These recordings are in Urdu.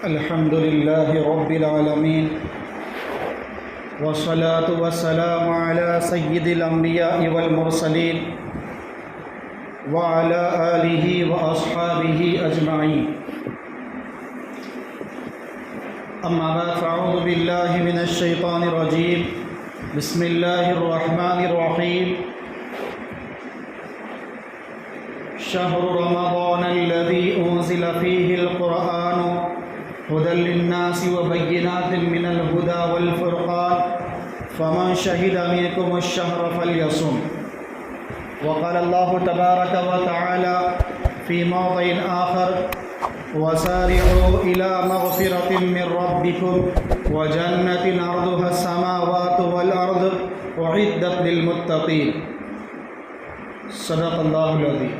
الحمد لله رب العالمين والصلاة والسلام على سيد الأنبياء والمرسلين وعلى آله وأصحابه أجمعين. أما بعد فأعوذ بالله من الشيطان الرجيم. بسم الله الرحمن الرحيم. شهر رمضان الذي أنزل فيه القرآن هدى للناس وبينات من الهدى والفرقان فمن شهد منكم الشهر فليصم. وقال الله تبارك وتعالى في موضع آخر: وسارعوا إلى مغفرة من ربكم وجنة عرضها السماوات والأرض أعدت للمتقين. صدق الله العظيم.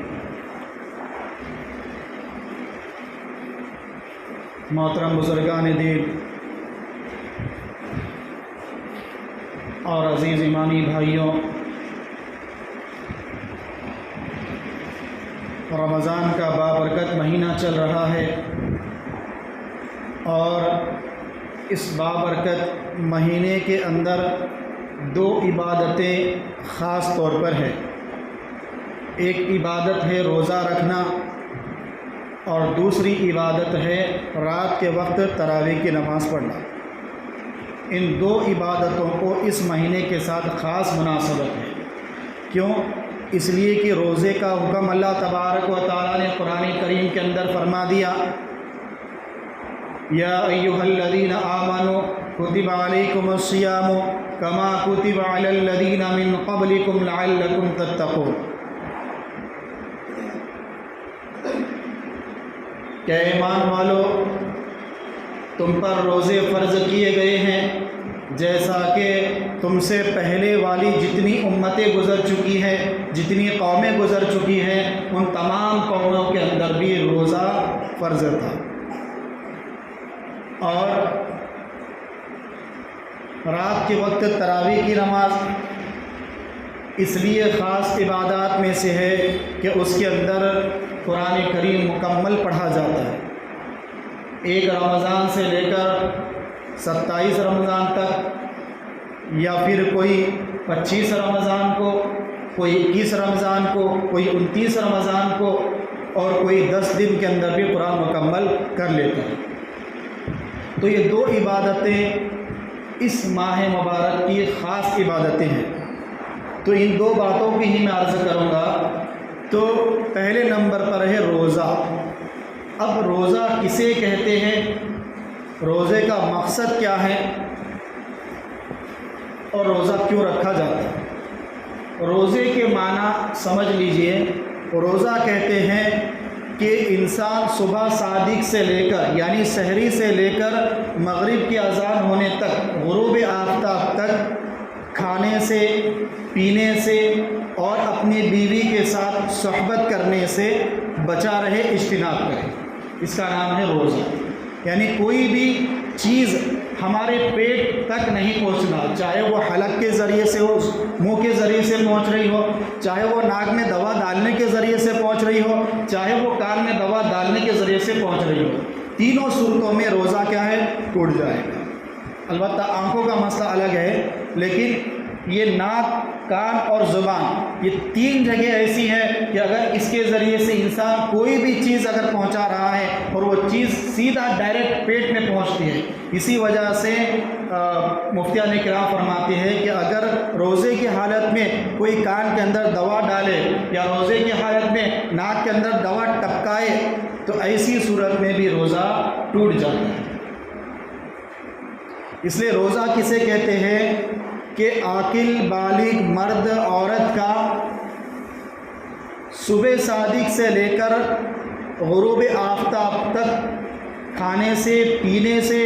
محترم بزرگان دین اور عزیز ایمانی بھائیوں، رمضان کا بابرکت مہینہ چل رہا ہے اور اس بابرکت مہینے کے اندر دو عبادتیں خاص طور پر ہیں. ایک عبادت ہے روزہ رکھنا اور دوسری عبادت ہے رات کے وقت تراویح کی نماز پڑھنا. ان دو عبادتوں کو اس مہینے کے ساتھ خاص مناسبت ہے. کیوں؟ اس لیے کہ روزے کا حکم اللہ تبارک و تعالیٰ نے قرآن کریم کے اندر فرما دیا: یا ایھا الذین آمنوا کتب علیکم الصیام کما کتب علی الذین من قبلکم لعلکم تتقون. کہ ایمان والو، تم پر روزے فرض کیے گئے ہیں جیسا کہ تم سے پہلے والی جتنی امتیں گزر چکی ہیں، جتنی قومیں گزر چکی ہیں، ان تمام قوموں کے اندر بھی روزہ فرض تھا. اور رات کے وقت تراویح کی نماز اس لیے خاص عبادات میں سے ہے کہ اس کے اندر قرآن کریم مکمل پڑھا جاتا ہے. ایک رمضان سے لے کر 27 رمضان تک، یا پھر کوئی 25 رمضان کو، کوئی 21 رمضان کو، کوئی 29 رمضان کو، اور کوئی 10 دن کے اندر بھی قرآن مکمل کر لیتا ہے. تو یہ دو عبادتیں اس ماہ مبارک کی خاص عبادتیں ہیں. تو ان دو باتوں کی ہی میں عرض کروں گا. تو پہلے نمبر پر ہے روزہ. اب روزہ کسے کہتے ہیں، روزے کا مقصد کیا ہے، اور روزہ کیوں رکھا جاتا ہے؟ روزے کے معنی سمجھ لیجئے. روزہ کہتے ہیں کہ انسان صبح صادق سے لے کر، یعنی سحری سے لے کر مغرب کی اذان ہونے تک، غروب آفتاب تک کھانے سے، پینے سے اور اپنی بیوی کے ساتھ صحبت کرنے سے بچا رہے، اجتناب کرے. اس کا نام ہے روزہ. یعنی کوئی بھی چیز ہمارے پیٹ تک نہیں پہنچنا، چاہے وہ حلق کے ذریعے سے ہو، منہ کے ذریعے سے پہنچ رہی ہو، چاہے وہ ناک میں دوا ڈالنے کے ذریعے سے پہنچ رہی ہو، چاہے وہ کان میں دوا ڈالنے کے ذریعے سے پہنچ رہی ہو. تینوں صورتوں میں روزہ کیا ہے؟ ٹوٹ جائے گا. البتہ آنکھوں کا مسئلہ الگ ہے، لیکن یہ ناک، کان اور زبان، یہ تین جگہ ایسی ہیں کہ اگر اس کے ذریعے سے انسان کوئی بھی چیز اگر پہنچا رہا ہے اور وہ چیز سیدھا ڈائریکٹ پیٹ میں پہنچتی ہے. اسی وجہ سے مفتیان کرام فرماتے ہیں کہ اگر روزے کی حالت میں کوئی کان کے اندر دوا ڈالے یا روزے کی حالت میں ناک کے اندر دوا ٹپکائے تو ایسی صورت میں بھی روزہ ٹوٹ جاتا ہے. اس لیے روزہ کسے کہتے ہیں کہ عاقل بالغ مرد عورت کا صبح صادق سے لے کر غروب آفتاب تک کھانے سے، پینے سے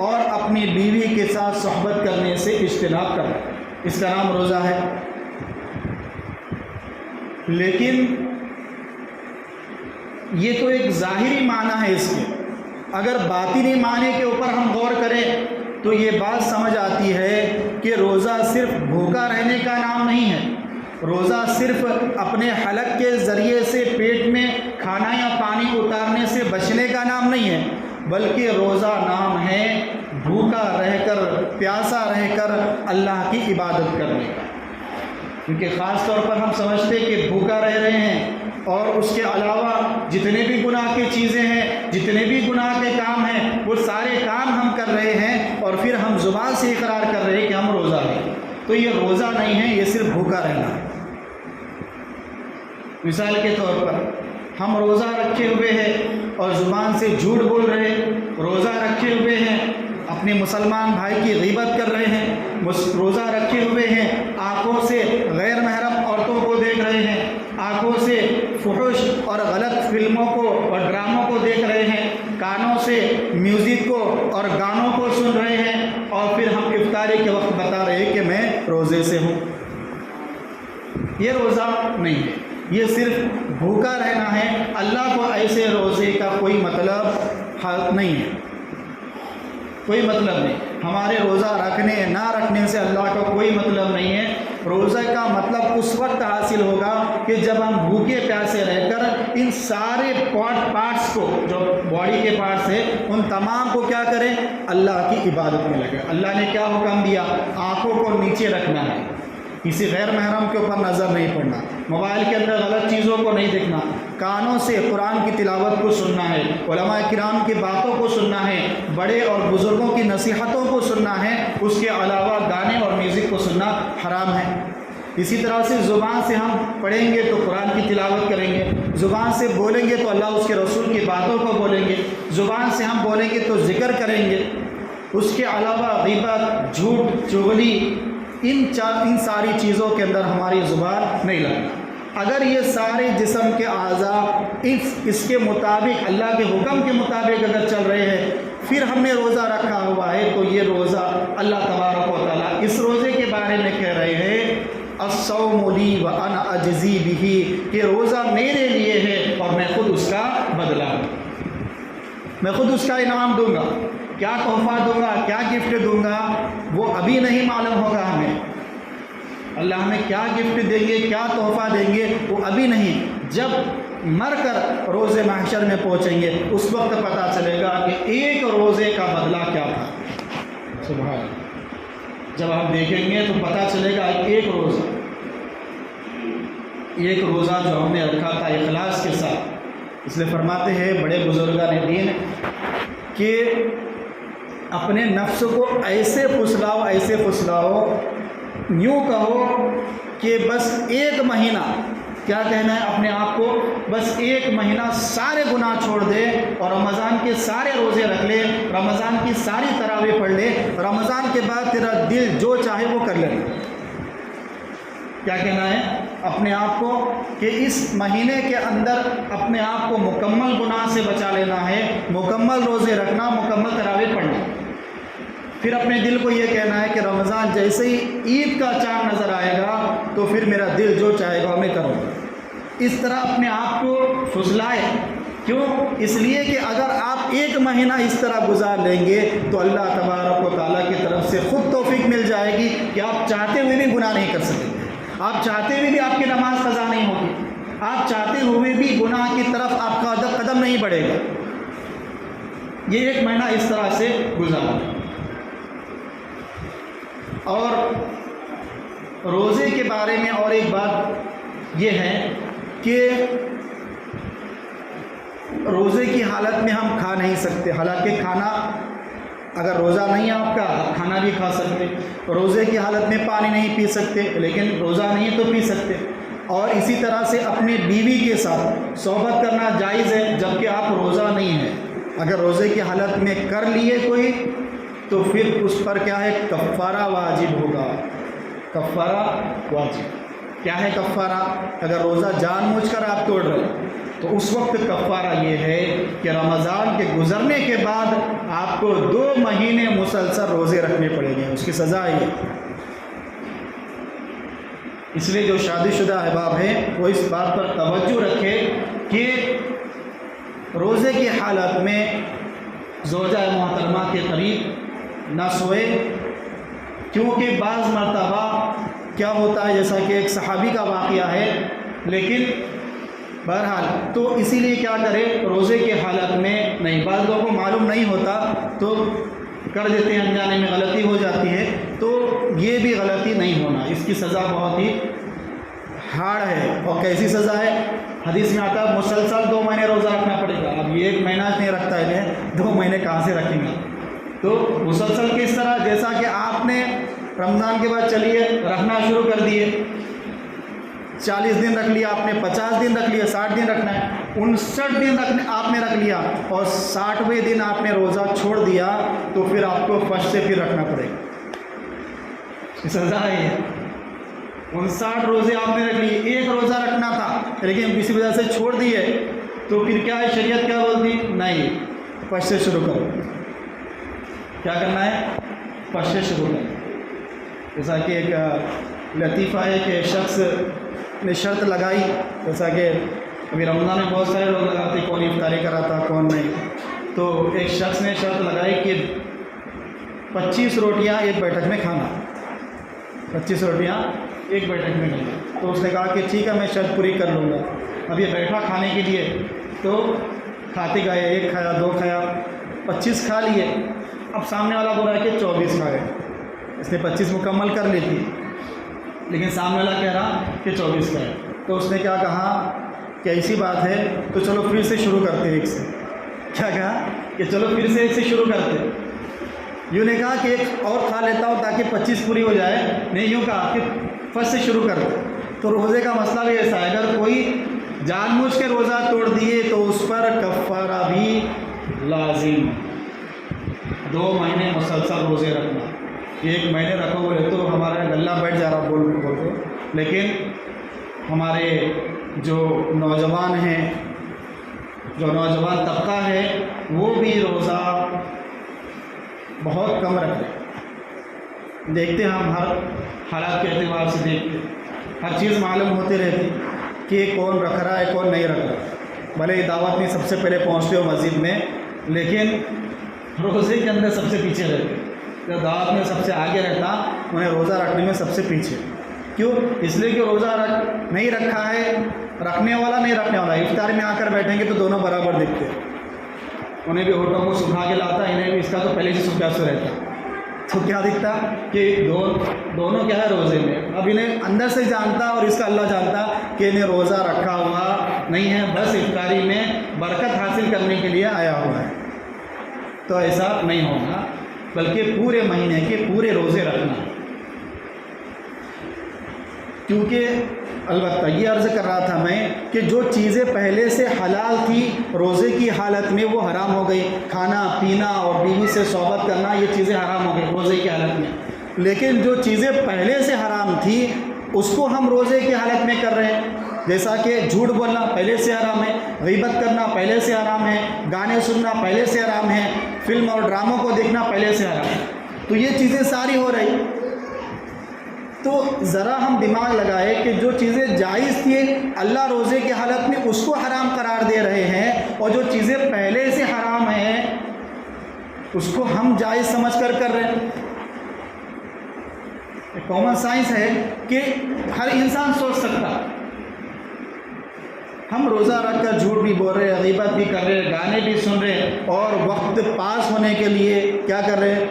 اور اپنی بیوی کے ساتھ صحبت کرنے سے اجتناب کرنا، اس کا نام روزہ ہے. لیکن یہ تو ایک ظاہری معنی ہے اس کے. اگر باطنی معنی کے اوپر ہم غور کریں تو یہ بات سمجھ آتی ہے کہ روزہ صرف بھوکا رہنے کا نام نہیں ہے. روزہ صرف اپنے حلق کے ذریعے سے پیٹ میں کھانا یا پانی اتارنے سے بچنے کا نام نہیں ہے، بلکہ روزہ نام ہے بھوکا رہ کر پیاسا رہ کر اللہ کی عبادت کرنے کا، کیونکہ خاص طور پر ہم سمجھتے کہ بھوکا رہ رہے ہیں اور اس کے علاوہ جتنے بھی گناہ کی چیزیں ہیں، جتنے بھی گناہ کے کام ہیں، وہ سارے کام ہم کر رہے ہیں اور پھر ہم زبان سے اقرار کر رہے ہیں کہ ہم روزہ ہیں، تو یہ روزہ نہیں ہے، یہ صرف بھوکا رہنا ہے۔ مثال کے طور پر ہم روزہ رکھے ہوئے ہیں اور زبان سے جھوٹ بول رہے ہیں، روزہ رکھے ہوئے ہیں اپنے مسلمان بھائی کی غیبت کر رہے ہیں، روزہ رکھے ہوئے ہیں آنکھوں سے غیر محرم عورتوں کو دیکھ رہے ہیں، آنکھوں سے فحش اور غلط فلموں کو اور ڈراموں کو دیکھ رہے ہیں، کانوں سے میوزک کو اور گانوں کو سن رہے ہیں، اور پھر ہم افطاری کے وقت بتا رہے ہیں کہ میں روزے سے ہوں۔ یہ روزہ نہیں ہے، یہ صرف بھوکا رہنا ہے۔ اللہ کو ایسے روزے کا کوئی مطلب نہیں ہے، کوئی مطلب نہیں۔ ہمارے روزہ رکھنے نہ رکھنے سے اللہ کا کوئی مطلب نہیں ہے۔ روزہ کا مطلب اس وقت حاصل ہوگا کہ جب ہم بھوکے پیاسے رہ کر ان سارے پارٹس کو، جو باڈی کے پارٹس ہیں، ان تمام کو کیا کریں؟ اللہ کی عبادت میں لگے۔ اللہ نے کیا حکم دیا؟ آنکھوں کو نیچے رکھنا ہے، کسی غیر محرم کے اوپر نظر نہیں پڑنا، موبائل کے اندر غلط چیزوں کو نہیں دیکھنا، کانوں سے قرآن کی تلاوت کو سننا ہے، علماء کرام کی باتوں کو سننا ہے، بڑے اور بزرگوں کی نصیحتوں کو سننا ہے، اس کے علاوہ گانے اور میوزک کو سننا حرام ہے۔ اسی طرح سے زبان سے ہم پڑھیں گے تو قرآن کی تلاوت کریں گے، زبان سے بولیں گے تو اللہ اس کے رسول کی باتوں کو بولیں گے، زبان سے ہم بولیں گے تو ذکر کریں گے، اس کے علاوہ غیبت، جھوٹ، چغلی، ان ساری چیزوں کے اندر ہماری زبان نہیں لگنا۔ اگر یہ سارے جسم کے اعضاء اس کے مطابق، اللہ کے حکم کے مطابق اگر چل رہے ہیں، پھر ہم نے روزہ رکھا ہوا ہے، تو یہ روزہ اللہ تبارک و تعالیٰ اس روزے کے بارے میں کہہ رہے ہیں الصوم لی وانا اجزی بہ، کہ روزہ میرے لیے ہے اور میں خود اس کا بدلہ دوں، میں خود اس کا انعام دوں گا۔ کیا تحفہ دوں گا، کیا گفٹ دوں گا، وہ ابھی نہیں معلوم ہوگا ہمیں۔ اللہ ہمیں کیا گفٹ دیں گے، کیا تحفہ دیں گے، وہ ابھی نہیں۔ جب مر کر روز محشر میں پہنچیں گے، اس وقت پتہ چلے گا کہ ایک روزے کا بدلہ کیا تھا۔ سبحان اللہ، جب ہم دیکھیں گے تو پتہ چلے گا ایک روزہ جو ہم نے رکھا تھا اخلاص کے ساتھ۔ اس لیے فرماتے ہیں بڑے بزرگان دین کہ اپنے نفس کو ایسے پھسلاؤ، یوں کہو کہ بس ایک مہینہ، کیا کہنا ہے اپنے آپ کو، بس ایک مہینہ سارے گناہ چھوڑ دے اور رمضان کے سارے روزے رکھ لے، رمضان کی ساری تراویح پڑھ لے، رمضان کے بعد تیرا دل جو چاہے وہ کر لے۔ کیا کہنا ہے اپنے آپ کو کہ اس مہینے کے اندر اپنے آپ کو مکمل گناہ سے بچا لینا ہے، مکمل روزے رکھنا، مکمل تراویح پڑھنا۔ پھر اپنے دل کو یہ کہنا ہے کہ رمضان جیسے ہی عید کا چاند نظر آئے گا تو پھر میرا دل جو چاہے گا میں کروں گا۔ اس طرح اپنے آپ کو فضلائے۔ کیوں؟ اس لیے کہ اگر آپ ایک مہینہ اس طرح گزار لیں گے تو اللہ تبارک و تعالیٰ کی طرف سے خود توفیق مل جائے گی کہ آپ چاہتے ہوئے بھی گناہ نہیں کر سکیں گے، آپ چاہتے ہوئے بھی آپ کی نماز قضا نہیں ہوگی، آپ چاہتے ہوئے بھی گناہ کی طرف آپ کا قدم نہیں بڑھے گا۔ یہ ایک مہینہ اس طرح سے گزارا۔ اور روزے کے بارے میں اور ایک بات یہ ہے کہ روزے کی حالت میں ہم کھا نہیں سکتے، حالانکہ کھانا، اگر روزہ نہیں ہے آپ کا، آپ کھانا بھی کھا سکتے۔ روزے کی حالت میں پانی نہیں پی سکتے، لیکن روزہ نہیں ہے تو پی سکتے۔ اور اسی طرح سے اپنے بیوی کے ساتھ صحبت کرنا جائز ہے جبکہ آپ روزہ نہیں ہے۔ اگر روزے کی حالت میں کر لیے کوئی تو پھر اس پر کیا ہے؟ کفارہ واجب ہوگا۔ کفارہ واجب کیا ہے؟ کفارہ، اگر روزہ جان بوجھ کر آپ توڑ رہے تو اس وقت کفارہ یہ ہے کہ رمضان کے گزرنے کے بعد آپ کو 2 مہینے مسلسل روزے رکھنے پڑیں گے، اس کی سزا ہے۔ اس لیے جو شادی شدہ احباب ہیں وہ اس بات پر توجہ رکھے کہ روزے کی حالت میں زوجہ محترمہ کے قریب نہ سوئے، کیونکہ بعض مرتبہ کیا ہوتا ہے، جیسا کہ ایک صحابی کا واقعہ ہے، لیکن بہرحال تو اسی لیے کیا کرے، روزے کے حالت میں نہیں، بعض لوگوں کو معلوم نہیں ہوتا تو کر دیتے ہیں، انجانے میں غلطی ہو جاتی ہے، تو یہ بھی غلطی نہیں ہونا، اس کی سزا بہت ہی ہارڈ ہے۔ اور کیسی سزا ہے؟ حدیث میں آتا ہے مسلسل 2 مہینے روزہ رکھنا پڑے گا۔ اب یہ 1 مہینہ نہیں رکھتا ہے، 2 مہینے کہاں سے رکھیں گا؟ تو مسلسل کس طرح؟ جیسا کہ آپ نے رمضان کے بعد چلیے رکھنا شروع کر دیے، 40 دن رکھ لیا آپ نے، 50 دن رکھ لیا، 60 دن رکھنا ہے، 59 دن آپ نے رکھ لیا اور 60ویں دن آپ نے روزہ چھوڑ دیا، تو پھر آپ کو فرسٹ سے پھر رکھنا پڑے گا۔ سزا ہے یہ۔ 59 روزے آپ نے رکھ لیے، 1 روزہ رکھنا تھا لیکن کسی وجہ سے چھوڑ دیے، تو پھر کیا ہے؟ شریعت کیا بولتی؟ نہیں، فرسٹ سے شروع کرو۔ کیا کرنا ہے؟ فرسٹ سے شروع کرو۔ جیسا کہ ایک لطیفہ ہے کہ ایک شخص نے شرط لگائی، جیسا کہ ابھی رمضان میں بہت سارے لوگ لگاتے کون افطاری کراتا کون نہیں، تو ایک شخص نے شرط لگائی کہ 25 روٹیاں ایک بیٹھک میں کھانا، 25 روٹیاں ایک بیٹھک میں کھانا۔ تو اس نے کہا کہ ٹھیک ہے میں شرط پوری کر لوں گا۔ اب یہ بیٹھا کھانے کے لیے، تو کھاتے گئے، 1 کھایا، 2 کھایا، 25 کھا لیے۔ اب سامنے والا بول رہا ہے کہ 24 کھا گئے، اس نے 25 مکمل کر لی تھی، لیکن سامنے والا کہہ رہا کہ 24 کا ہے۔ تو اس نے کیا کہا کہ ایسی بات ہے تو چلو پھر سے شروع کرتے 1 سے۔ کیا کہا کہ چلو پھر سے 1 سے شروع کرتے۔ یوں نے کہا کہ 1 اور کھا لیتا ہوں تاکہ 25 پوری ہو جائے، نہیں یوں کہا کہ فرسٹ سے شروع کرتے۔ تو روزے کا مسئلہ بھی ایسا ہے، اگر کوئی جان بوجھ کے روزہ توڑ دیے تو اس پر کفارہ بھی لازم۔ 2 مہینے مسلسل روزے رکھنا، 1 مہینے رکھو بولے تو ہمارا گلہ بیٹھ جا رہا بول کو، لیکن ہمارے جو نوجوان ہیں، جو نوجوان طبقہ ہے، وہ بھی روزہ بہت کم رکھ رہے ہیں۔ دیکھتے ہیں ہم ہر حالات کے اعتبار سے دیکھتے ہیں، ہر چیز معلوم ہوتے رہتی کہ کون رکھ رہا ہے کون نہیں رکھ رہا۔ بھلے ہی دعوت میں سب سے پہلے پہنچتے ہو مسجد میں، لیکن روزے کے اندر سب سے پیچھے رہتے۔ جو دعوت میں سب سے آگے رہتا، انہیں روزہ رکھنے میں سب سے پیچھے۔ کیوں؟ اس لیے کہ روزہ نہیں رکھا ہے، رکھنے والا نہیں رکھنے والا، افطار میں آ کر بیٹھیں گے تو دونوں برابر دکھتے ہیں، انہیں بھی ہوٹوں کو سکھا کے لاتا، انہیں بھی اس کا تو پہلے سے سکھا سے رہتا، تو کیا دکھتا کہ دونوں کیا ہے روزے میں۔ اب انہیں اندر سے جانتا اور اس کا اللہ جانتا کہ انہیں روزہ رکھا ہوا نہیں ہے، بس افطاری میں برکت حاصل کرنے کے لیے آیا ہوا ہے۔ تو ایسا نہیں ہوگا، بلکہ پورے مہینے کے پورے روزے رکھنا۔ کیونکہ البتہ یہ عرض کر رہا تھا میں کہ جو چیزیں پہلے سے حلال تھی روزے کی حالت میں وہ حرام ہو گئی، کھانا پینا اور بیوی سے صحبت کرنا یہ چیزیں حرام ہو گئی روزے کی حالت میں، لیکن جو چیزیں پہلے سے حرام تھی اس کو ہم روزے کی حالت میں کر رہے ہیں، جیسا کہ جھوٹ بولنا پہلے سے حرام ہے، غیبت کرنا پہلے سے حرام ہے، گانے سننا پہلے سے حرام ہے، فلم اور ڈراموں کو دیکھنا پہلے سے حرام ہے، تو یہ چیزیں ساری ہو رہی۔ تو ذرا ہم دماغ لگائے کہ جو چیزیں جائز تھی اللہ روزے کی حالت میں اس کو حرام قرار دے رہے ہیں، اور جو چیزیں پہلے سے حرام ہیں اس کو ہم جائز سمجھ کر رہے ہیں۔ کامن سائنس ہے کہ ہر انسان سوچ سکتا، ہم روزہ رکھ کر جھوٹ بھی بول رہے ہیں، غیبت بھی کر رہے ہیں، گانے بھی سن رہے ہیں، اور وقت پاس ہونے کے لیے کیا کر رہے ہیں؟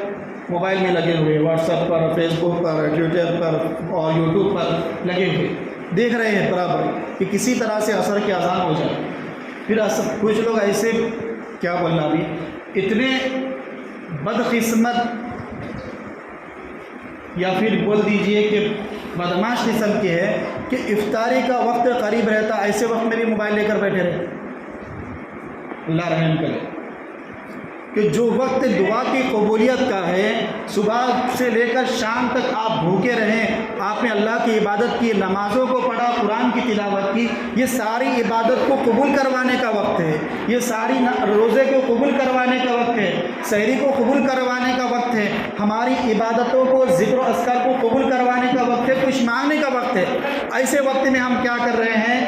موبائل میں لگے ہوئے، واٹس ایپ پر، فیس بک پر، ٹویٹر پر اور یوٹیوب پر لگے ہوئے، دیکھ رہے ہیں برابر کہ کسی طرح سے عصر کی اذان ہو جائے۔ پھر کچھ لوگ ایسے کیا بولنا ابھی اتنے بدقسمت یا پھر بول دیجئے کہ بدمعاش قسم کے ہے کہ افطاری کا وقت قریب رہتا ایسے وقت میں بھی موبائل لے کر بیٹھے رہے۔ اللہ رحم کرے کہ جو وقت دعا کی قبولیت کا ہے، صبح سے لے کر شام تک آپ بھوکے رہیں، آپ نے اللہ کی عبادت کی، نمازوں کو پڑھا، قرآن کی تلاوت کی، یہ ساری عبادت کو قبول کروانے کا وقت ہے، یہ ساری روزے کو قبول کروانے کا وقت ہے، سحری کو قبول کروانے کا وقت ہے، ہماری عبادتوں کو، ذکر و اذکار کو قبول کروانے کا وقت ہے، کچھ مانگنے کا وقت ہے۔ ایسے وقت میں ہم کیا کر رہے ہیں؟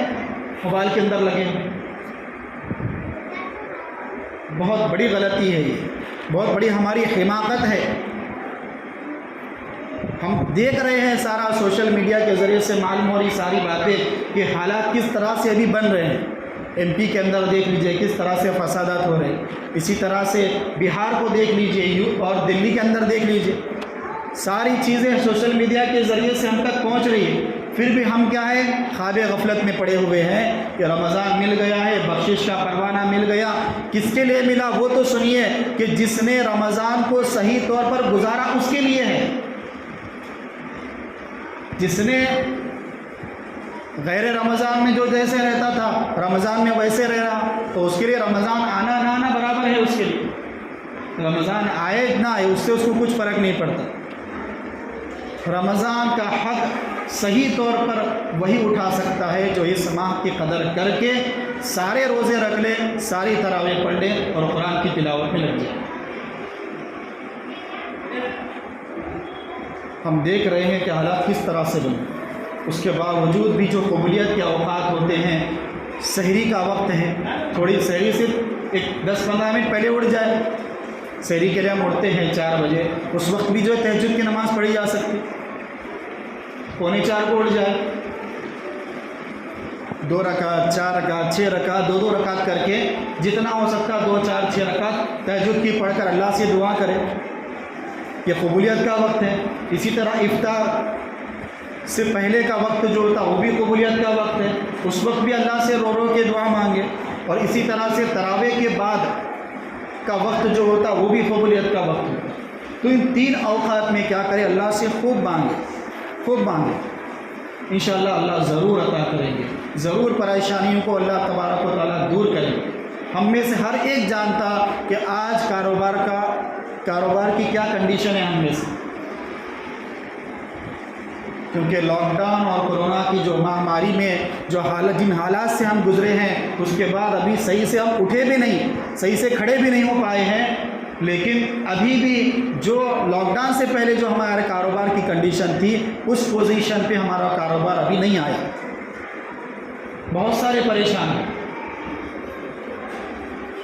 موبائل کے اندر لگے ہیں۔ بہت بڑی غلطی ہے، یہ بہت بڑی ہماری حماقت ہے۔ ہم دیکھ رہے ہیں سارا سوشل میڈیا کے ذریعے سے معلوم ہو رہی ساری باتیں کہ حالات کس طرح سے ابھی بن رہے ہیں. ایم پی کے اندر دیکھ لیجئے کس طرح سے فسادات ہو رہے ہیں. اسی طرح سے بہار کو دیکھ لیجئے اور دلی کے اندر دیکھ لیجئے. ساری چیزیں سوشل میڈیا کے ذریعے سے ہم تک پہنچ رہی ہے. پھر بھی ہم کیا ہے خواب غفلت میں پڑے ہوئے ہیں کہ رمضان مل گیا ہے, بخشش کا پروانہ مل گیا. کس کے لیے ملا وہ تو سنیے کہ جس نے رمضان کو صحیح طور پر گزارا اس کے لیے ہے. جس نے غیر رمضان میں جو جیسے رہتا تھا رمضان میں ویسے رہ رہا تو اس کے لیے رمضان آنا نہ آنا برابر ہے. اس کے لیے رمضان آئے نہ آئے اس سے اس کو کچھ فرق نہیں پڑتا. رمضان کا حق صحیح طور پر وہی اٹھا سکتا ہے جو اس ماہ کی قدر کر کے سارے روزے رکھ لے, ساری تراویح پڑھ لے اور قرآن کی تلاوت میں لگ جائے. ہم دیکھ رہے ہیں کہ حالات کس طرح سے بنے. اس کے باوجود بھی جو قبولیت کے اوقات ہوتے ہیں, سحری کا وقت ہے, تھوڑی سحری سے ایک 10-15 منٹ پہلے اٹھ جائے. سحری کے لیے ہم اٹھتے ہیں 4 بجے, اس وقت بھی جو ہے تہجد کی نماز پڑھی جا سکتی. 3:45 کو اٹھ جائے, 2 رکعت 4 رکعت 6 رکعت 2 رکعت کر کے جتنا ہو سکتا 2 4 6 رکعت تہجد کی پڑھ کر اللہ سے دعا کرے. یہ قبولیت کا وقت ہے. اسی طرح افطار سے پہلے کا وقت جو ہوتا وہ بھی قبولیت کا وقت ہے. اس وقت بھی اللہ سے رو کے دعا مانگے. اور اسی طرح سے تراویح کے بعد کا وقت جو ہوتا وہ بھی قبولیت کا وقت ہوتا. تو ان 3 اوقات میں کیا کرے, اللہ سے خوب مانگے. انشاءاللہ اللہ ضرور عطا کریں گے. ضرور پریشانیوں کو اللہ تبارک و تعالیٰ دور کریں گے. ہم میں سے ہر ایک جانتا کہ آج کاروبار کی کیا کنڈیشن ہے ہم میں سے, کیونکہ لاک ڈاؤن اور کرونا کی جو مہاماری میں جو جن حالات سے ہم گزرے ہیں اس کے بعد ابھی صحیح سے ہم اٹھے بھی نہیں, صحیح سے کھڑے بھی نہیں ہو پائے ہیں. لیکن ابھی بھی جو لاک ڈاؤن سے پہلے جو ہمارے کاروبار کی کنڈیشن تھی اس پوزیشن پہ ہمارا کاروبار ابھی نہیں آیا. بہت سارے پریشان ہیں.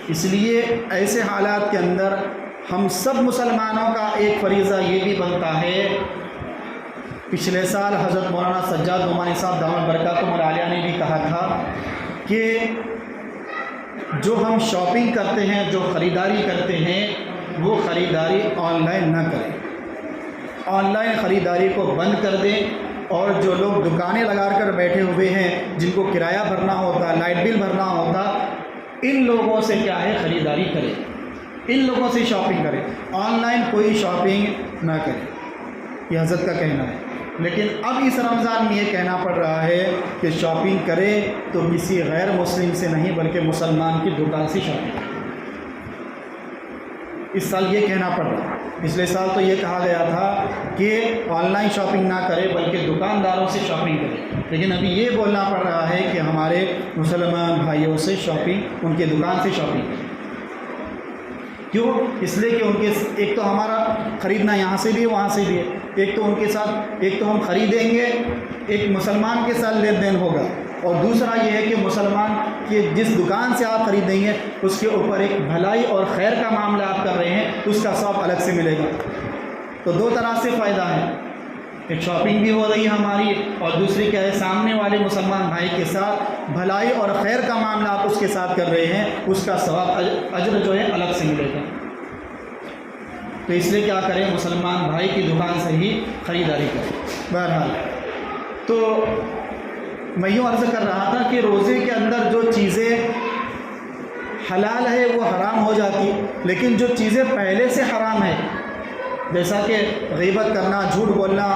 اس لیے ایسے حالات کے اندر ہم سب مسلمانوں کا ایک فریضہ یہ بھی بنتا ہے. پچھلے سال حضرت مولانا سجاد نعمانی صاحب دامت برکاتہم العالیہ نے بھی کہا تھا کہ جو ہم شاپنگ کرتے ہیں, جو خریداری کرتے ہیں, وہ خریداری آن لائن نہ کریں. آن لائن خریداری کو بند کر دیں. اور جو لوگ دکانیں لگا کر بیٹھے ہوئے ہیں, جن کو کرایہ بھرنا ہوتا, لائٹ بل بھرنا ہوتا, ان لوگوں سے کیا ہے خریداری کریں, ان لوگوں سے شاپنگ کریں. آن لائن کوئی شاپنگ نہ کریں, یہ حضرت کا کہنا ہے. لیکن اب اس رمضان میں یہ کہنا پڑ رہا ہے کہ شاپنگ کرے تو کسی غیر مسلم سے نہیں بلکہ مسلمان کی دکان سے شاپنگ کرے. اس سال یہ کہنا پڑ رہا ہے. پچھلے سال تو یہ کہا گیا تھا کہ آن لائن شاپنگ نہ کرے بلکہ دکانداروں سے شاپنگ کرے. لیکن ابھی یہ بولنا پڑ رہا ہے کہ ہمارے مسلمان بھائیوں سے شاپنگ, ان کے دکان سے شاپنگ کرے. کیوں؟ اس لیے کہ ان کے ایک تو ہمارا خریدنا یہاں سے بھی ہے وہاں سے بھی ہے. ایک تو ان کے ساتھ ایک تو ہم خریدیں گے, ایک مسلمان کے ساتھ لین دین ہوگا, اور دوسرا یہ ہے کہ مسلمان کے جس دکان سے آپ خریدیں گے اس کے اوپر ایک بھلائی اور خیر کا معاملہ آپ کر رہے ہیں, اس کا ثواب الگ سے ملے گا. تو 2 طرح سے فائدہ ہے. ایک شاپنگ بھی ہو رہی ہے ہماری, اور دوسری کیا ہے سامنے والے مسلمان بھائی کے ساتھ بھلائی اور خیر کا معاملہ آپ اس کے ساتھ کر رہے ہیں, اس کا ثواب اجر جو ہے الگ سے ملے گا. تو اس لیے کیا کریں, مسلمان بھائی کی دکان سے ہی خریداری کریں. بہرحال تو میں یوں عرض کر رہا تھا کہ روزے کے اندر جو چیزیں حلال ہے وہ حرام ہو جاتی, لیکن جو چیزیں پہلے سے حرام ہے جیسا کہ غیبت کرنا, جھوٹ بولنا,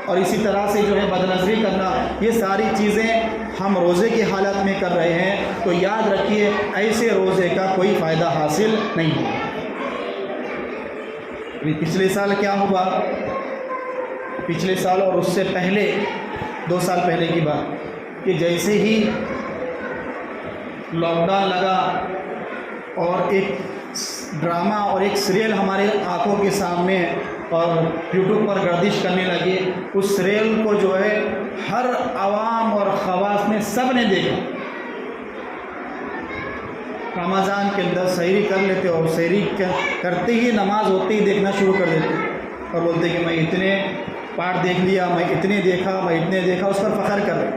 اور اسی طرح سے جو ہے بدنظری کرنا, یہ ساری چیزیں ہم روزے کی حالت میں کر رہے ہیں, تو یاد رکھیے ایسے روزے کا کوئی فائدہ حاصل نہیں ہوگا. پچھلے سال کیا ہوا, پچھلے سال اور اس سے پہلے 2 سال پہلے کی بات, کہ جیسے ہی لاک ڈاؤن لگا اور ایک ڈرامہ اور ایک سیریل ہمارے آنکھوں کے سامنے اور یوٹیوب پر گردش کرنے لگے, اس سیریل کو جو ہے ہر عوام اور خواص نے سب نے دیکھا. رمضان کے اندر سحری کر لیتے اور سحری کرتے ہی نماز ہوتے ہی دیکھنا شروع کر دیتے اور بولتے کہ میں اتنے پارٹ دیکھ لیا، میں اتنے دیکھا، میں اتنے دیکھا، اس پر فخر کر رہے۔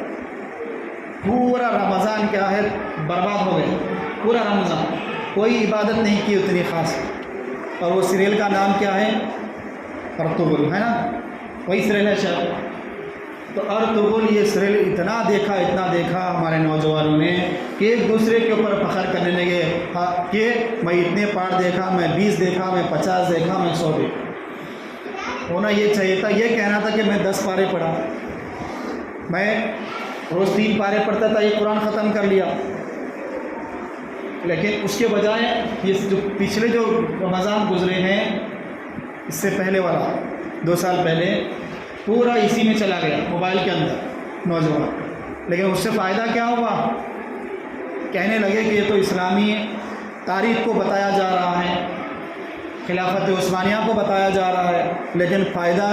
پورا رمضان کیا ہے برباد ہو گیا، پورا رمضان کوئی عبادت نہیں کی اتنی خاص۔ اور وہ سیریل کا نام کیا ہے؟ ارطغرل، ہے نا؟ وہی سیریل ہے شاید۔ تو ارطغرل یہ سیریل اتنا دیکھا ہمارے نوجوانوں نے کہ ایک دوسرے کے اوپر فخر کرنے لگے کہ میں اتنے پارٹ دیکھا، میں 20 دیکھا، میں 50 دیکھا، میں 100 دیکھا۔ ہونا یہ چاہیے تھا، یہ کہنا تھا کہ میں 10 پارے پڑھا، میں روز 3 پارے پڑھتا تھا، یہ قرآن ختم کر لیا۔ لیکن اس کے بجائے یہ جو پچھلے جو رمضان گزرے ہیں، اس سے پہلے والا 2 سال پہلے، پورا اسی میں چلا گیا، موبائل کے اندر نوجوان۔ لیکن اس سے فائدہ کیا ہوا؟ کہنے لگے کہ یہ تو اسلامی تاریخ کو بتایا جا رہا ہے، خلافت عثمانیہ کو بتایا جا رہا ہے، لیکن فائدہ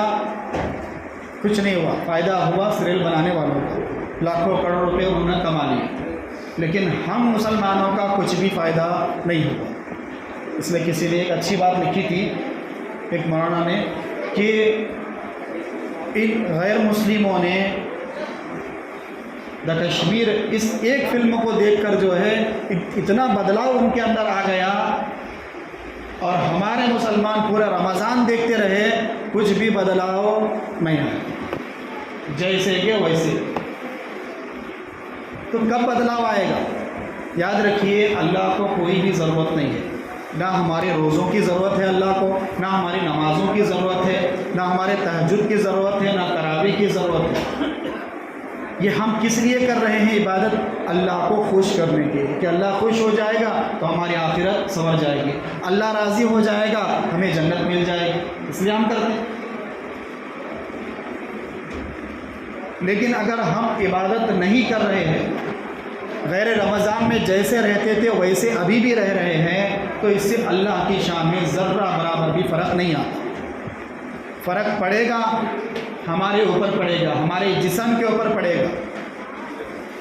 کچھ نہیں ہوا۔ فائدہ ہوا سیریل بنانے والوں کا، لاکھوں کروڑ روپے انہوں نے کما لیے، لیکن ہم مسلمانوں کا کچھ بھی فائدہ نہیں ہوا۔ اس میں کسی نے ایک اچھی بات لکھی تھی، ایک مولانا نے، کہ ان غیر مسلموں نے دا کشمیر اس ایک فلم کو دیکھ کر جو ہے اتنا بدلاؤ ان کے اندر آ گیا، اور ہمارے مسلمان پورا رمضان دیکھتے رہے، کچھ بھی بدلاؤ نہیں آیا، جیسے کہ ویسے۔ تو کب بدلاؤ آئے گا؟ یاد رکھیے، اللہ کو کوئی بھی ضرورت نہیں ہے، نہ ہمارے روزوں کی ضرورت ہے اللہ کو، نہ ہماری نمازوں کی ضرورت ہے، نہ ہمارے تہجد کی ضرورت ہے، نہ تراویح کی ضرورت ہے۔ یہ ہم کس لیے کر رہے ہیں عبادت؟ اللہ کو خوش کرنے کے لیے، کہ اللہ خوش ہو جائے گا تو ہماری آخرت سنور جائے گی، اللہ راضی ہو جائے گا ہمیں جنت مل جائے گی، اس لیے ہم کرتے ہیں۔ لیکن اگر ہم عبادت نہیں کر رہے ہیں، غیر رمضان میں جیسے رہتے تھے ویسے ابھی بھی رہ رہے ہیں، تو اس سے اللہ کی شان میں ذرہ برابر بھی فرق نہیں آتا۔ فرق پڑے گا ہمارے اوپر، پڑے گا ہمارے جسم کے اوپر پڑے گا۔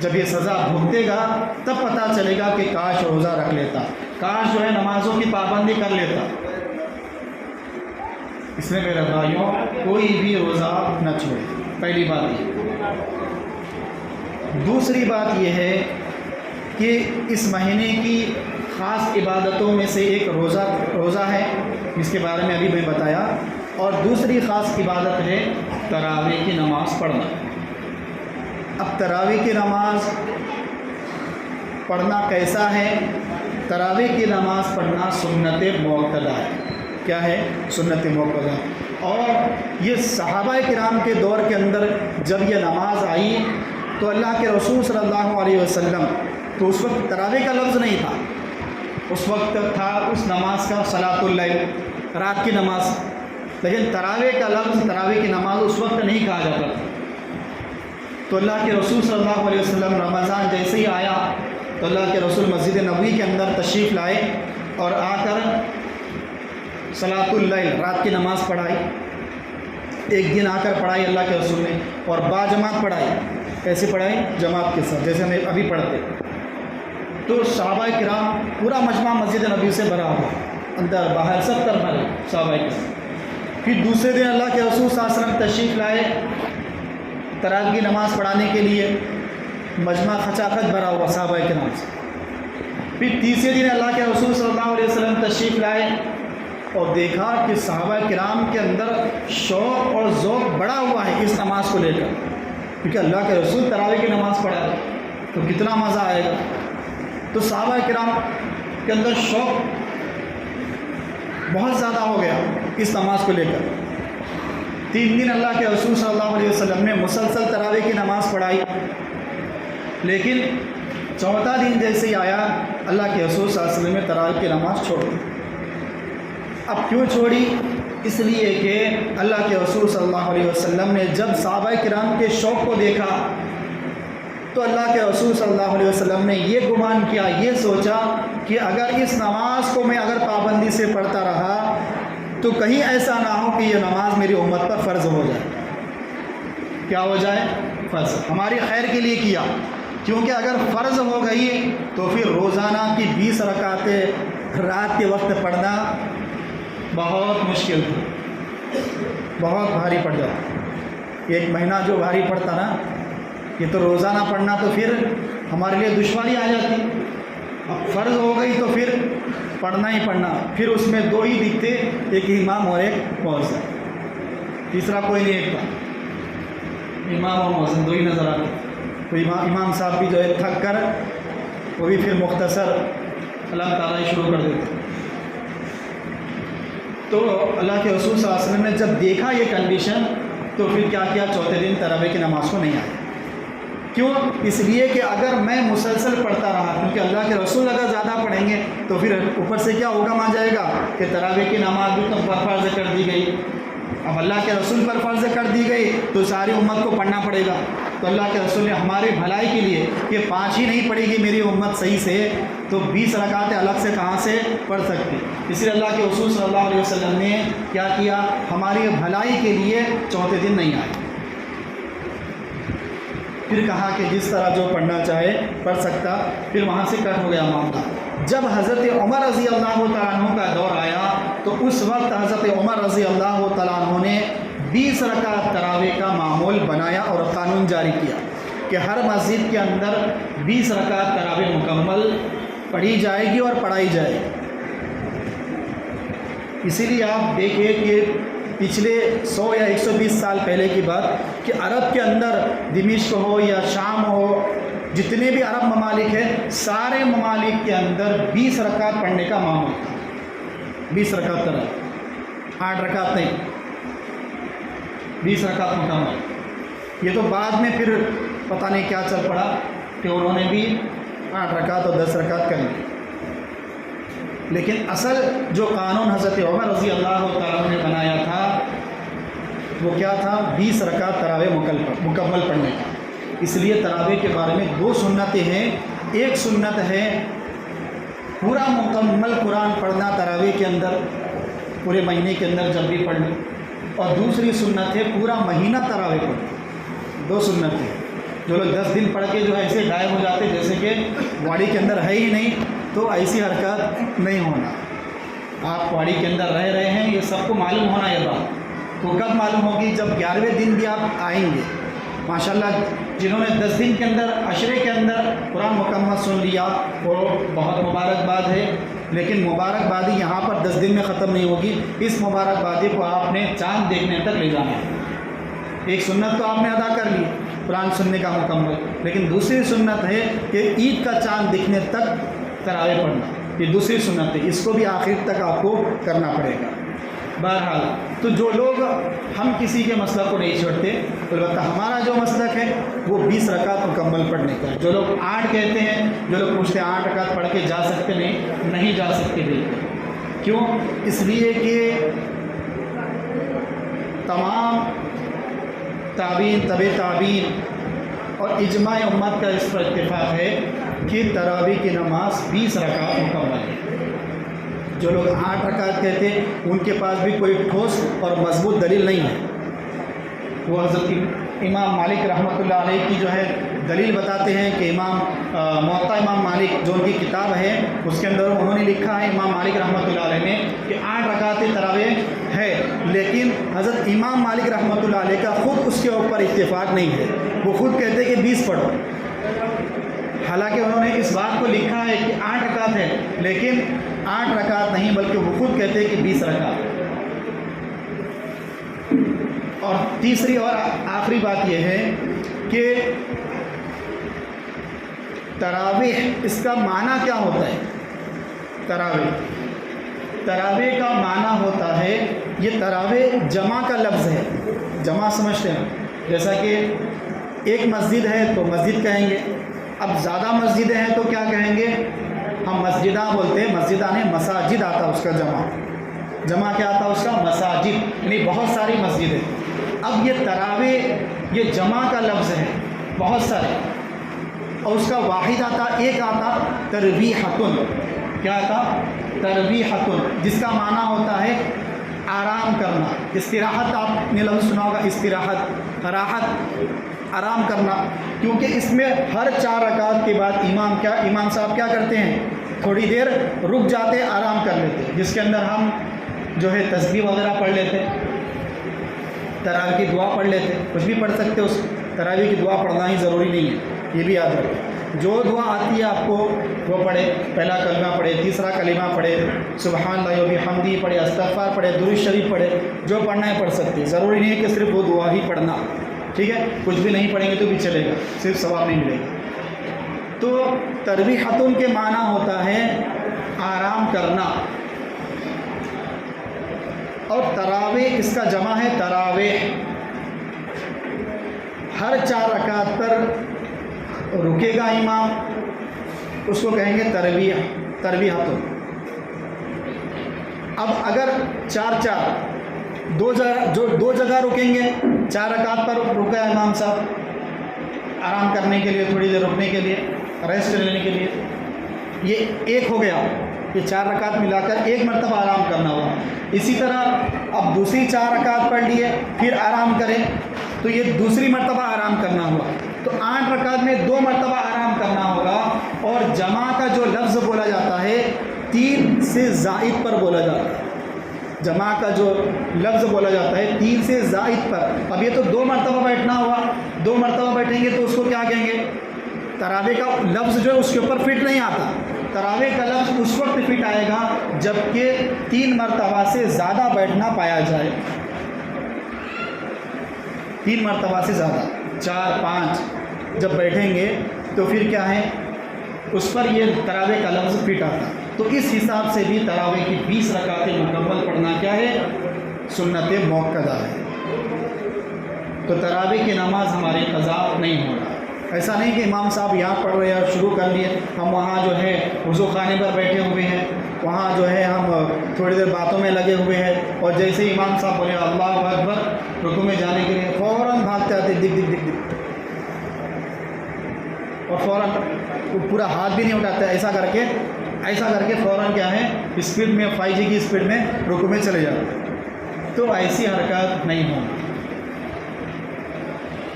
جب یہ سزا بھگتے گا تب پتہ چلے گا کہ کاش روزہ رکھ لیتا، کاش جو ہے نمازوں کی پابندی کر لیتا۔ اس میں میرے بھائیوں، کوئی بھی روزہ نہ چھوڑے، پہلی بات یہ۔ دوسری بات یہ ہے کہ اس مہینے کی خاص عبادتوں میں سے ایک روزہ ہے، جس کے بارے میں ابھی میں بتایا، اور دوسری خاص عبادت ہے تراویح کی نماز پڑھنا۔ اب تراویح کی نماز پڑھنا کیسا ہے؟ تراویح کی نماز پڑھنا سنت موقدہ ہے۔ کیا ہے؟ سنت موقدہ۔ اور یہ صحابہ کرام کے دور کے اندر جب یہ نماز آئی تو اللہ کے رسول صلی اللہ علیہ وسلم، تو اس وقت تراویح کا لفظ نہیں تھا، اس وقت تھا اس نماز کا صلاۃ اللیل، رات کی نماز، لیکن تراویح کا لفظ، تراویح کی نماز اس وقت نہیں کہا جاتا تھا۔ تو اللہ کے رسول صلی اللہ علیہ وسلم رمضان جیسے ہی آیا تو اللہ کے رسول مسجد نبوی کے اندر تشریف لائے اور آ کر صلاۃ اللیل، رات کی نماز پڑھائی۔ ایک دن آ کر پڑھائی اللہ کے رسول نے، اور باجماعت پڑھائی۔ کیسے پڑھائی؟ جماعت کے ساتھ، جیسے ہم ابھی پڑھتے۔ تو صحابہ کرام، پورا مجمع مسجد نبی سے بھرا ہوا، اندر باہر سب طرف بھرے صحابہ کرام۔ پھر دوسرے دن اللہ کے رسول صلی اللہ علیہ وسلم تشریف لائے تراویح کی نماز پڑھانے کے لیے، مجمع کھچاکھچ بھرا ہوا صحابہ کرام سے۔ پھر تیسرے دن اللہ کے رسول صلی اللہ علیہ وسلم تشریف لائے اور دیکھا کہ صحابہ کرام کے اندر شوق اور ذوق بڑا ہوا ہے اس نماز کو لے کر، کیونکہ اللہ کے رسول تراویح کی نماز پڑھا ہے تو کتنا مزہ آئے گا۔ تو صحابہ کرام کے اندر شوق بہت زیادہ ہو گیا اس نماز کو لے کر۔ 3 دن اللہ کے رسول صلی اللہ علیہ وسلم نے مسلسل تراویح کی نماز پڑھائی، لیکن چوتھا دن جیسے ہی آیا اللہ کے رسول صلی اللہ علیہ وسلم نے تراویح کی نماز چھوڑ دی۔ اب کیوں چھوڑی؟ اس لیے کہ اللہ کے رسول صلی اللہ علیہ وسلم نے جب صحابہ کرام کے شوق کو دیکھا تو اللہ کے رسول صلی اللہ علیہ وسلم نے یہ گمان کیا، یہ سوچا کہ اگر اس نماز کو میں اگر پابندی سے پڑھتا رہا تو کہیں ایسا نہ ہو کہ یہ نماز میری امت پر فرض ہو جائے۔ کیا ہو جائے؟ فرض۔ ہماری خیر کے لیے کیا، کیونکہ اگر فرض ہو گئی تو پھر روزانہ کی 20 رکعتیں رات کے وقت پڑھنا بہت مشکل تھی، بہت بھاری پڑ جاتا۔ ایک مہینہ جو بھاری پڑتا نا، یہ تو روزانہ پڑھنا تو پھر ہمارے لیے دشواری آ جاتی. اب فرض ہو گئی تو پھر پڑھنا ہی پڑھنا. پھر اس میں دو ہی دکھتے، ایک امام اور ایک مؤذن، تیسرا کوئی نہیں ایک تھا. امام اور مؤذن دو ہی نظر آتے. تو امام صاحب بھی جو ہے تھک کر وہ بھی پھر مختصر اللہ تعالیٰ شروع کر دیتے. تو اللہ کے رسول صلی اللہ علیہ وسلم نے جب دیکھا یہ کنڈیشن تو پھر کیا کیا، چوتھے دن تراویح کی نماز کو نہیں آیا. کیوں؟ اس لیے کہ اگر میں مسلسل پڑھتا رہا، کیونکہ اللہ کے رسول اگر زیادہ پڑھیں گے تو پھر اوپر سے کیا حکم آ جائے گا کہ تراویح کی نماز بھی تو فرض کر دی گئی. اب اللہ کے رسول پر فرض کر دی گئی تو ساری امت کو پڑھنا پڑے گا. تو اللہ کے رسول نے ہماری بھلائی کے لیے کہ 5 ہی نہیں پڑھے گی میری امت صحیح سے تو 20 رکعتیں الگ سے کہاں سے پڑھ سکتی. اس لیے اللہ کے رسول صلی اللہ علیہ وسلم نے کیا کیا، ہماری بھلائی کے لیے چوتھے دن نہیں آئے. پھر کہا کہ جس طرح جو پڑھنا چاہے پڑھ سکتا. پھر وہاں سے کٹ ہو گیا معاملہ. جب حضرت عمر رضی اللہ تعالیٰ عنہ کا دور آیا تو اس وقت حضرت عمر رضی اللہ تعالیٰ عنہ نے 20 رکعت تراویح کا معمول بنایا اور قانون جاری کیا کہ ہر مسجد کے اندر 20 رکعت تراویح مکمل پڑھی جائے گی اور پڑھائی جائے گی. اسی لیے آپ دیکھیں کہ پچھلے 100 یا 120 سال پہلے کی بات کہ عرب کے اندر دمشق ہو یا شام ہو، جتنے بھی عرب ممالک ہیں سارے ممالک کے اندر 20 رکعت پڑھنے کا معمول تھا. 20 رکعت تراویح، 8 رکعت نہیں، 20 رکعت مکمل. یہ تو بعد میں پھر پتہ نہیں کیا چل پڑا کہ انہوں نے بھی 8 رکعت اور 10 رکعت کر لی. لیکن اصل جو قانون حضرت عمر رضی اللہ تعالیٰ نے بنایا تھا وہ کیا تھا، 20 رکعت تراویح مکمل پڑھنے کا. اس لیے تراویح کے بارے میں 2 سنتیں ہیں. ایک سنت ہے پورا مکمل قرآن پڑھنا تراویح کے اندر، پورے مہینے کے اندر جب بھی پڑھنا، اور دوسری سنت ہے پورا مہینہ تراویح پڑھنا. 2 سنت ہیں. جو لوگ 10 دن پڑھ کے جو ہے ایسے غائب ہو جاتے جیسے کہ باڈی کے اندر ہے ہی نہیں، تو ایسی حرکت نہیں ہونا. آپ باڈی کے اندر رہ رہے ہیں، یہ سب کو معلوم ہونا یہ بات. تو کب معلوم ہوگی؟ جب 11ویں دن بھی آپ آئیں گے. ماشاءاللہ جنہوں نے 10 دن کے اندر عشرے کے اندر قرآن مکمل سن لیا وہ بہت مبارکباد ہے. لیکن مبارکبادی یہاں پر 10 دن میں ختم نہیں ہوگی. اس مبارکبادی کو آپ نے چاند دیکھنے تک لے جانا ہے. ایک سنت تو آپ نے ادا کر لی قرآن سننے کا مکمل، لیکن دوسری سنت ہے کہ عید کا چاند دکھنے تک تراویح پڑھنا. یہ دوسری سنت ہے، اس کو بھی آخر تک آپ کو کرنا پڑے گا. بہرحال تو جو لوگ، ہم کسی کے مسلک کو نہیں چھوڑتے، البتہ ہمارا جو مسلک ہے وہ 20 رکعت مکمل پڑھنے کا ہے. جو لوگ 8 کہتے ہیں، جو لوگ پوچھتے ہیں 8 رکعت پڑھ کے جا سکتے نہیں جا سکتے. بالکل. کیوں؟ اس لیے کہ تمام تابعین، تبع تابعین اور اجماع امت کا اس پر اتفاق ہے کہ تراویح کی نماز 20 رکعت مکمل ہے. جو لوگ 8 رکعت کہتے ہیں ان کے پاس بھی کوئی ٹھوس اور مضبوط دلیل نہیں ہے. وہ حضرت امام مالک رحمۃ اللہ علیہ کی جو ہے دلیل بتاتے ہیں کہ موطا امام مالک جو ان کی کتاب ہے اس کے اندر انہوں نے لکھا ہے، امام مالک رحمۃ اللہ علیہ نے، کہ 8 رکعت تراویح ہے. لیکن حضرت امام مالک رحمۃ اللہ علیہ کا خود اس کے اوپر اتفاق نہیں ہے. وہ خود کہتے کہ 20 پڑھو. حالانکہ انہوں نے اس بات کو لکھا ہے کہ 8 رکعت ہے، لیکن 8 رکعت نہیں بلکہ وہ خود کہتے کہ 20 رکعت. اور تیسری اور آخری بات یہ ہے کہ تراویح اس کا معنی کیا ہوتا ہے. تراویح کا معنی ہوتا ہے، یہ تراویح جمع کا لفظ ہے. جمع سمجھتے ہیں، جیسا کہ ایک مسجد ہے تو مسجد کہیں گے. اب زیادہ مسجدیں ہیں تو کیا کہیں گے؟ ہم مسجدہ بولتے ہیں. مسجدہ نہیں، مساجد آتا اس کا جمع کیا آتا اس کا؟ مساجد، یعنی بہت ساری مسجدیں. اب یہ تراویح یہ جمع کا لفظ ہے، بہت سارے، اور اس کا واحد آتا، ایک آتا ترویحۃ. کیا آتا؟ ترویحۃ، جس کا معنی ہوتا ہے آرام کرنا. استراحت آپ نے لفظ سنا ہوگا، استراحت، راحت، آرام کرنا. کیونکہ اس میں ہر 4 رکعت کے بعد امام صاحب کیا کرتے ہیں؟ تھوڑی دیر رک جاتے، آرام کر لیتے، جس کے اندر ہم جو ہے تسبیح وغیرہ پڑھ لیتے. تراویح کی دعا پڑھ لیتے، کچھ بھی پڑھ سکتے ہو، تراویح کی دعا پڑھنا ہی ضروری نہیں ہے، یہ بھی یاد رکھیں۔ جو دعا آتی ہے آپ کو وہ پڑھے، پہلا کلمہ پڑھے، تیسرا کلمہ پڑھے، سبحان اللہ و بحمدہ پڑھے، استغفار پڑھے، درود شریف پڑھے، جو پڑھنا ہے پڑھ سکتے ہیں، ضروری نہیں ہے کہ صرف وہ دعا ہی پڑھنا، ٹھیک ہے؟ کچھ بھی نہیں پڑھیں گے تو بھی چلے گا، صرف ثواب نہیں ملے گا۔ تو ترویحۃ کے معنی ہوتا ہے آرام کرنا، اور تراویح اس کا جمع ہے تراویح۔ ہر 4 رکعت پر رکے گا امام، اس کو کہیں گے ترویحۃ۔ اب اگر 4 دو جگہ رکیں گے، 4 رکعت پر رکا امام صاحب آرام کرنے کے لیے، تھوڑی دیر رکنے کے لیے، ریسٹ لینے کے لیے، یہ ایک ہو گیا، یہ 4 رکعت ملا کر ایک مرتبہ آرام کرنا ہوا۔ اسی طرح اب دوسری 4 رکعت پڑھ لیے، پھر آرام کریں تو یہ دوسری مرتبہ آرام کرنا ہوا، تو 8 رکعت میں 2 مرتبہ آرام کرنا ہوگا۔ اور جمع کا جو لفظ بولا جاتا ہے 3 سے زائد پر بولا جاتا ہے، جمع کا جو لفظ بولا جاتا ہے 3 سے زائد پر۔ اب یہ تو 2 مرتبہ بیٹھنا ہوا، 2 مرتبہ بیٹھیں گے تو اس کو کیا کہیں گے؟ تراویح کا لفظ جو ہے اس کے اوپر فٹ نہیں آتا، تراویح کا لفظ اس وقت فٹ آئے گا جب کہ 3 مرتبہ سے زیادہ بیٹھنا پایا جائے، 3 مرتبہ سے زیادہ، 4 5 جب بیٹھیں گے تو پھر کیا ہے، اس پر یہ تراویح کا لفظ فٹ آتا۔ تو اس حساب سے بھی تراویح کی 20 رکعتیں مکمل پڑھنا کیا ہے؟ سنت موقدہ ہے۔ تو تراویح کی نماز ہماری قضا نہیں ہو رہا، ایسا نہیں کہ امام صاحب یہاں پڑھ رہے ہیں اور شروع کر لیے، ہم وہاں جو ہے وضو خانے پر بیٹھے ہوئے ہیں، وہاں جو ہے ہم تھوڑی دیر باتوں میں لگے ہوئے ہیں، اور جیسے ہی امام صاحب بولے اللہ اکبر رکوع میں جانے کے لیے فوراً بھاگتے آتے دک دک دک دک، اور فوراً پورا ہاتھ بھی نہیں اٹھاتے، ایسا کر کے فوراً کیا ہے اسپیڈ میں 5G کی اسپیڈ میں رکوع میں چلے جاتے۔ تو ایسی حرکات نہیں ہوں۔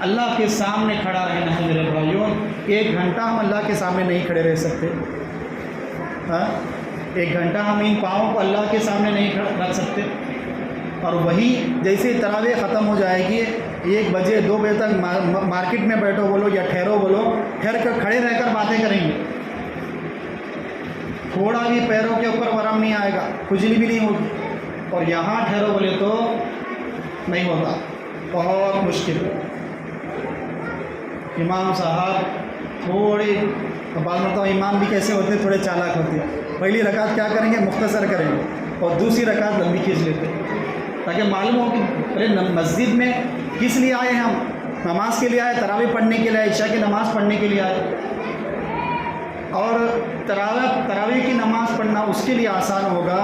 اللہ کے سامنے کھڑا رہنا ہے میرے بھائیوں، 1 گھنٹہ ہم اللہ کے سامنے نہیں کھڑے رہ سکتے، ہاں 1 گھنٹہ ہم ان پاؤں کو اللہ کے سامنے نہیں رکھ سکتے۔ اور وہی جیسے تراویح ختم ہو جائے گی 1 بجے 2 بجے تک مارکیٹ میں بیٹھو بولو یا ٹھہرو بولو، ٹھہر کر کھڑے رہ کر باتیں کریں گے، تھوڑا بھی پیروں کے اوپر ورم نہیں آئے گا، کھجلی بھی نہیں ہوگی، اور یہاں ٹھہرو بولے تو نہیں ہوتا، بہت مشکل۔ امام صاحب تھوڑے، بعض مرتبہ امام بھی کیسے ہوتے ہیں، تھوڑے چالاک ہوتے ہیں، پہلی رکعت کیا کریں گے مختصر کریں گے اور دوسری رکعت لمبی کھینچ لیتے ہیں، تاکہ معلوم ہو کہ ارے مسجد میں کس لیے آئے ہیں، ہم نماز کے لیے آئے، تراویح پڑھنے کے لیے آئے، عشاء کی نماز پڑھنے کے لیے آئے۔ اور تراویح کی نماز پڑھنا اس کے لیے آسان ہوگا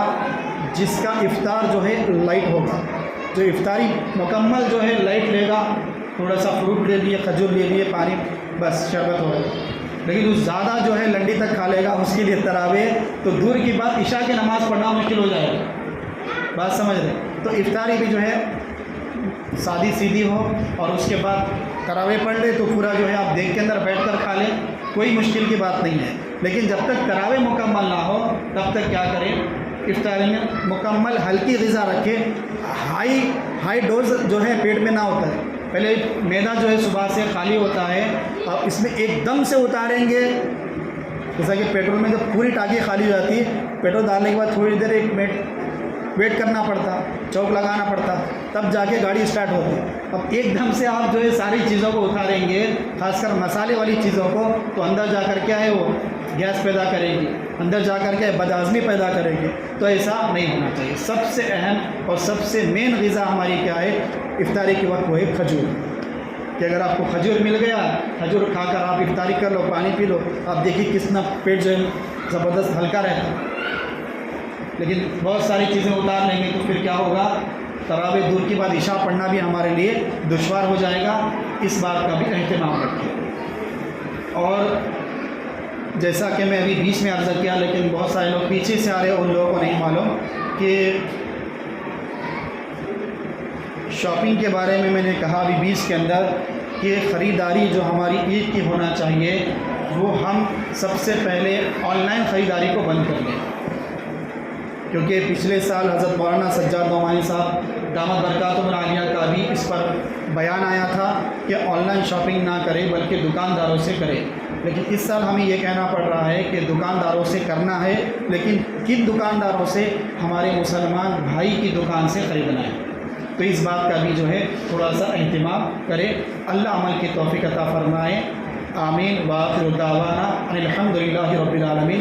جس کا افطار جو ہے لائٹ ہوگا، جو افطاری مکمل جو ہے لائٹ لے گا، تھوڑا سا فروٹ لے لیے، کھجور لے لیے، پانی بس شربت ہو گیا، لیکن جو زیادہ جو ہے لنڈی تک کھا لے گا اس کے لیے تراویح تو دور کی بات، عشاء کی نماز پڑھنا مشکل ہو جائے گا، بات سمجھ رہے۔ تو افطاری بھی جو ہے سادی سیدھی ہو، اور اس کے بعد تراویح پڑھ لے تو پورا جو ہے آپ دیکھ کے اندر بیٹھ کر کھا لیں، کوئی مشکل کی بات نہیں ہے۔ لیکن جب تک تراویح مکمل نہ ہو تب تک کیا کریں، افطاری میں مکمل ہلکی غذا رکھے، ہائی ڈوز جو ہے پیٹ میں نہ ہوتا ہے، پہلے معدہ جو ہے صبح سے خالی ہوتا ہے، اور اس میں ایک دم سے اتاریں گے، جیسا کہ پیٹرول میں جب پوری ٹانکی خالی ہو جاتی ہے، پیٹرول ڈالنے کے بعد تھوڑی دیر 1 منٹ ویٹ کرنا پڑتا، چوک لگانا پڑتا، تب جا کے گاڑی اسٹارٹ ہوتی۔ اب ایک دم سے آپ جو ہے ساری چیزوں کو اتاریں گے، خاص کر مسالے والی چیزوں کو، تو اندر جا کر کیا ہے وہ گیس پیدا کرے گی، اندر جا کر کے بدہضمی پیدا کرے گی، تو ایسا نہیں ہونا چاہیے۔ سب سے اہم اور سب سے مین غذا ہماری کیا ہے افطاری کے وقت، وہ ہے کھجور، کہ اگر آپ کو کھجور مل گیا، کھجور کھا کر آپ افطاری کر لو، پانی پی لو، آپ دیکھیے کتنا پیٹ جو ہے زبردست ہلکا رہتا ہے۔ لیکن بہت ساری چیزیں اتار لیں گے تو پھر کیا ہوگا، تراویح دور کی بات، عشاء پڑھنا بھی ہمارے لیے دشوار ہو جائے گا، اس بات کا بھی اہتمام رکھیں۔ اور جیسا کہ میں ابھی بیچ میں عرض کیا، لیکن بہت سارے لوگ پیچھے سے آ رہے ہیں، ان لوگوں کو نہیں معلوم کہ شاپنگ کے بارے میں نے کہا ابھی بیچ کے اندر کہ خریداری جو ہماری عید کی ہونا چاہیے وہ ہم سب سے پہلے آن لائن خریداری کو بند کر لیں، کیونکہ پچھلے سال حضرت مولانا سجاد نعمانی صاحب دامت برکاتہم العالیہ کا بھی اس پر بیان آیا تھا کہ آن لائن شاپنگ نہ کرے بلکہ دکانداروں سے کرے، لیکن اس سال ہمیں یہ کہنا پڑ رہا ہے کہ دکانداروں سے کرنا ہے، لیکن کن دکانداروں سے؟ ہمارے مسلمان بھائی کی دکان سے خریدنا ہے۔ تو اس بات کا بھی جو ہے تھوڑا سا اہتمام کرے۔ اللہ عمل کی توفیق عطا فرمائے، آمین۔ وآخر دعوانا الحمدللہ رب العالمین۔